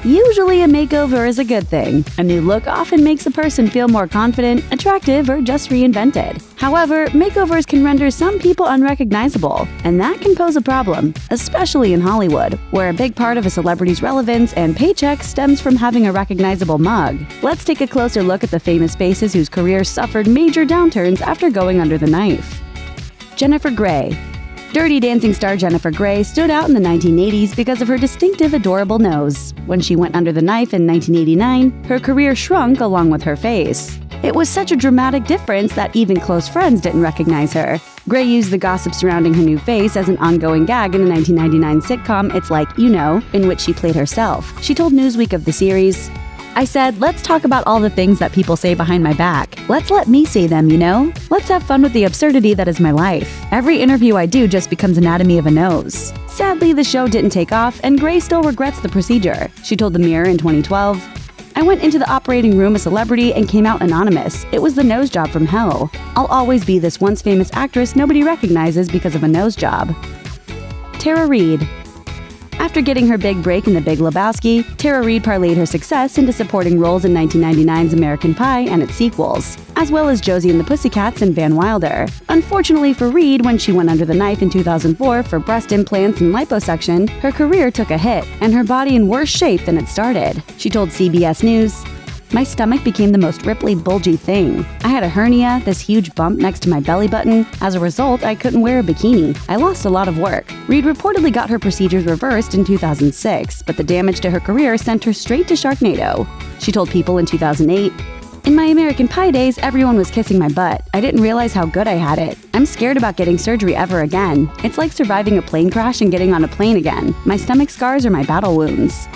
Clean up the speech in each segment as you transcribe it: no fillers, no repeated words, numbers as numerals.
Usually a makeover is a good thing. A new look often makes a person feel more confident, attractive, or just reinvented. However, makeovers can render some people unrecognizable, and that can pose a problem, especially in Hollywood, where a big part of a celebrity's relevance and paycheck stems from having a recognizable mug. Let's take a closer look at the famous faces whose careers suffered major downturns after going under the knife. Jennifer Grey. Dirty Dancing star Jennifer Grey stood out in the 1980s because of her distinctive, adorable nose. When she went under the knife in 1989, her career shrunk along with her face. It was such a dramatic difference that even close friends didn't recognize her. Grey used the gossip surrounding her new face as an ongoing gag in the 1999 sitcom It's Like You Know, in which she played herself. She told Newsweek of the series, "I said, let's talk about all the things that people say behind my back. Let's let me say them, you know? Let's have fun with the absurdity that is my life. Every interview I do just becomes anatomy of a nose." Sadly, the show didn't take off, and Grey still regrets the procedure. She told The Mirror in 2012, "I went into the operating room a celebrity and came out anonymous. It was the nose job from hell. I'll always be this once famous actress nobody recognizes because of a nose job." Tara Reid. After getting her big break in The Big Lebowski, Tara Reid parlayed her success into supporting roles in 1999's American Pie and its sequels, as well as Josie and the Pussycats and Van Wilder. Unfortunately for Reid, when she went under the knife in 2004 for breast implants and liposuction, her career took a hit, and her body in worse shape than it started. She told CBS News, "My stomach became the most ripply, bulgy thing. I had a hernia, this huge bump next to my belly button. As a result, I couldn't wear a bikini. I lost a lot of work." Reid reportedly got her procedures reversed in 2006, but the damage to her career sent her straight to Sharknado. She told People in 2008, "In my American Pie days, everyone was kissing my butt. I didn't realize how good I had it. I'm scared about getting surgery ever again. It's like surviving a plane crash and getting on a plane again. My stomach scars are my battle wounds."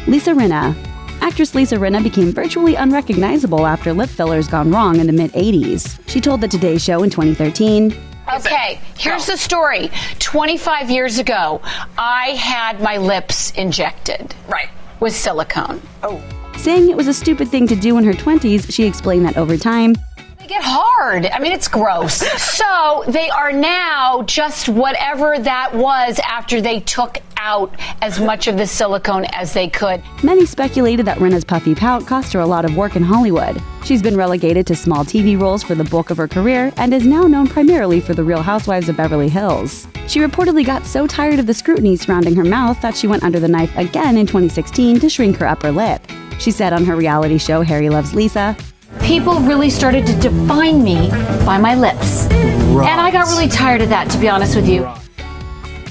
Lisa Rinna. Actress Lisa Rinna became virtually unrecognizable after lip fillers gone wrong in the mid-'80s. She told the Today Show in 2013, "Okay, here's the story. 25 years ago, I had my lips injected. Right. With silicone." Oh. Saying it was a stupid thing to do in her 20s, she explained that over time, They get hard. I mean, it's gross. So they are now just whatever that was after they took out as much of the silicone as they could. Many speculated that Rinna's puffy pout cost her a lot of work in Hollywood. She's been relegated to small TV roles for the bulk of her career and is now known primarily for The Real Housewives of Beverly Hills. She reportedly got so tired of the scrutiny surrounding her mouth that she went under the knife again in 2016 to shrink her upper lip. She said on her reality show Harry Loves Lisa, "People really started to define me by my lips. Right. And I got really tired of that, to be honest with you."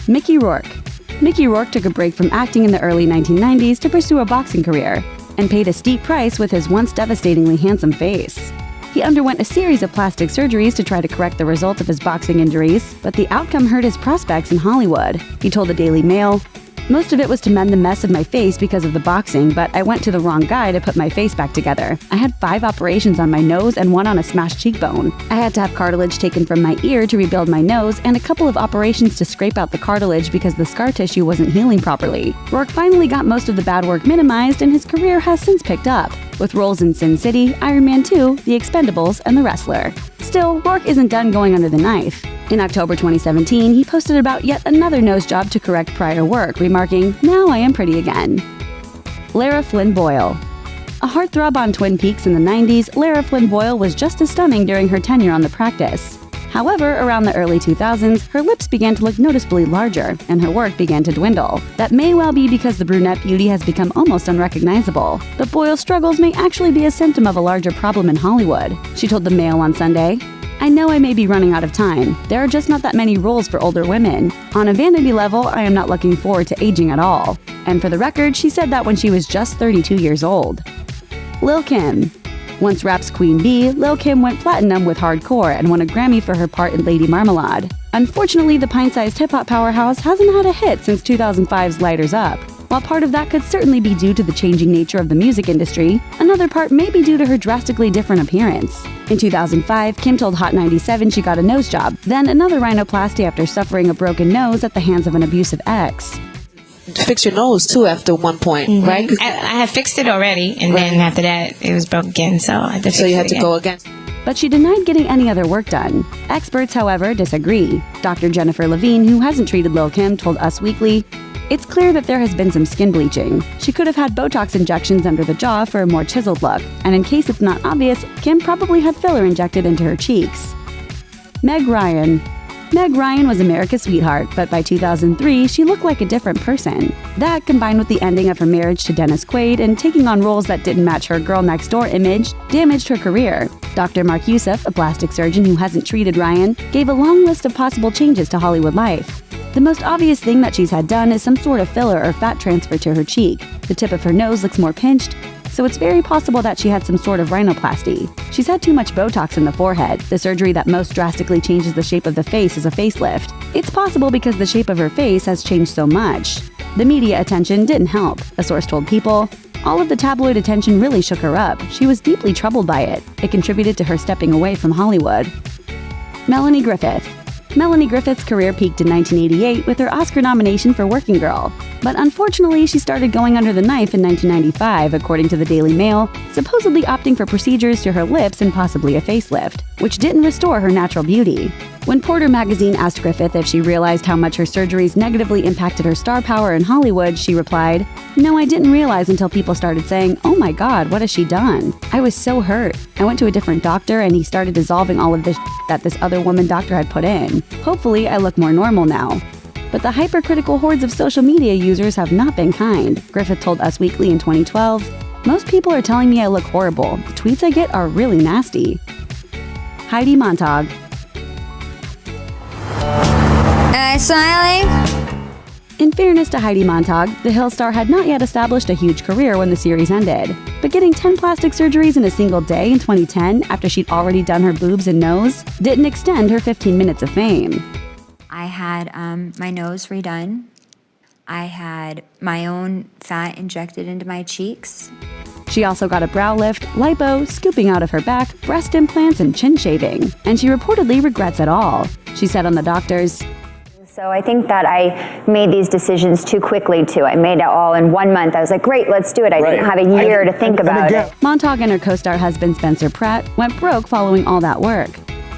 Mickey Rourke. Mickey Rourke took a break from acting in the early 1990s to pursue a boxing career, and paid a steep price with his once devastatingly handsome face. He underwent a series of plastic surgeries to try to correct the results of his boxing injuries, but the outcome hurt his prospects in Hollywood. He told the Daily Mail, "Most of it was to mend the mess of my face because of the boxing, but I went to the wrong guy to put my face back together. I had 5 operations on my nose and 1 on a smashed cheekbone. I had to have cartilage taken from my ear to rebuild my nose and a couple of operations to scrape out the cartilage because the scar tissue wasn't healing properly." Rourke finally got most of the bad work minimized, and his career has since picked up, with roles in Sin City, Iron Man 2, The Expendables, and The Wrestler. Still, Rourke isn't done going under the knife. In October 2017, he posted about yet another nose job to correct prior work, remarking, "Now I am pretty again." Lara Flynn Boyle. A heartthrob on Twin Peaks in the 90s, Lara Flynn Boyle was just as stunning during her tenure on The Practice. However, around the early 2000s, her lips began to look noticeably larger, and her work began to dwindle. That may well be because the brunette beauty has become almost unrecognizable. But Boyle's struggles may actually be a symptom of a larger problem in Hollywood. She told the Mail on Sunday, "I know I may be running out of time. There are just not that many roles for older women. On a vanity level, I am not looking forward to aging at all." And for the record, she said that when she was just 32 years old. Lil Kim. Once rap's Queen Bee, Lil Kim went platinum with Hardcore and won a Grammy for her part in Lady Marmalade. Unfortunately, the pint-sized hip-hop powerhouse hasn't had a hit since 2005's Lighters Up. While part of that could certainly be due to the changing nature of the music industry, another part may be due to her drastically different appearance. In 2005, Kim told Hot 97 she got a nose job, then another rhinoplasty after suffering a broken nose at the hands of an abusive ex. Fix your nose too after one point, right? I had fixed it already, and then after that, it was broke again, so I had to fix So you it had to again. go again. But she denied getting any other work done. Experts, however, disagree. Dr. Jennifer Levine, who hasn't treated Lil Kim, told Us Weekly, It's clear that there has been some skin bleaching. She could have had Botox injections under the jaw for a more chiseled look, and in case it's not obvious, Kim probably had filler injected into her cheeks. Meg Ryan. Meg Ryan was America's sweetheart, but by 2003, she looked like a different person. That, combined with the ending of her marriage to Dennis Quaid and taking on roles that didn't match her girl-next-door image, damaged her career. Dr. Mark Youssef, a plastic surgeon who hasn't treated Ryan, gave a long list of possible changes to Hollywood life. The most obvious thing that she's had done is some sort of filler or fat transfer to her cheek. The tip of her nose looks more pinched, so it's very possible that she had some sort of rhinoplasty. She's had too much Botox in the forehead. The surgery that most drastically changes the shape of the face is a facelift. It's possible because the shape of her face has changed so much. The media attention didn't help, a source told People. All of the tabloid attention really shook her up. She was deeply troubled by it. It contributed to her stepping away from Hollywood. Melanie Griffith. Melanie Griffith's career peaked in 1988 with her Oscar nomination for Working Girl. But unfortunately, she started going under the knife in 1995, according to the Daily Mail, supposedly opting for procedures to her lips and possibly a facelift, which didn't restore her natural beauty. When Porter magazine asked Griffith if she realized how much her surgeries negatively impacted her star power in Hollywood, she replied, "No, I didn't realize until people started saying, 'Oh my God, what has she done?' I was so hurt. I went to a different doctor and he started dissolving all of this that this other woman doctor had put in. Hopefully, I look more normal now." But the hypercritical hordes of social media users have not been kind. Griffith told Us Weekly in 2012, "Most people are telling me I look horrible. The tweets I get are really nasty." Heidi Montag. Am I smiling? In fairness to Heidi Montag, the Hill star had not yet established a huge career when the series ended. But getting 10 plastic surgeries in a single day in 2010, after she'd already done her boobs and nose, didn't extend her 15 minutes of fame. I had my nose redone. I had my own fat injected into my cheeks. She also got a brow lift, lipo, scooping out of her back, breast implants, and chin shaving. And she reportedly regrets it all. She said on the doctors, So I think that I made these decisions too quickly too. I made it all in 1 month. I was like, great, let's do it. I didn't have a year to think about it. Montag and her co-star husband Spencer Pratt went broke following all that work.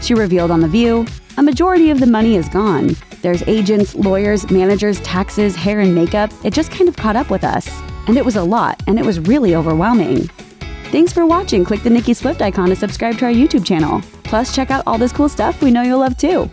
She revealed on The View, "A majority of the money is gone. There's agents, lawyers, managers, taxes, hair and makeup. It just kind of caught up with us. And it was a lot, and it was really overwhelming." Thanks for watching. Click the Nicki Swift icon to subscribe to our YouTube channel. Plus, check out all this cool stuff we know you'll love too.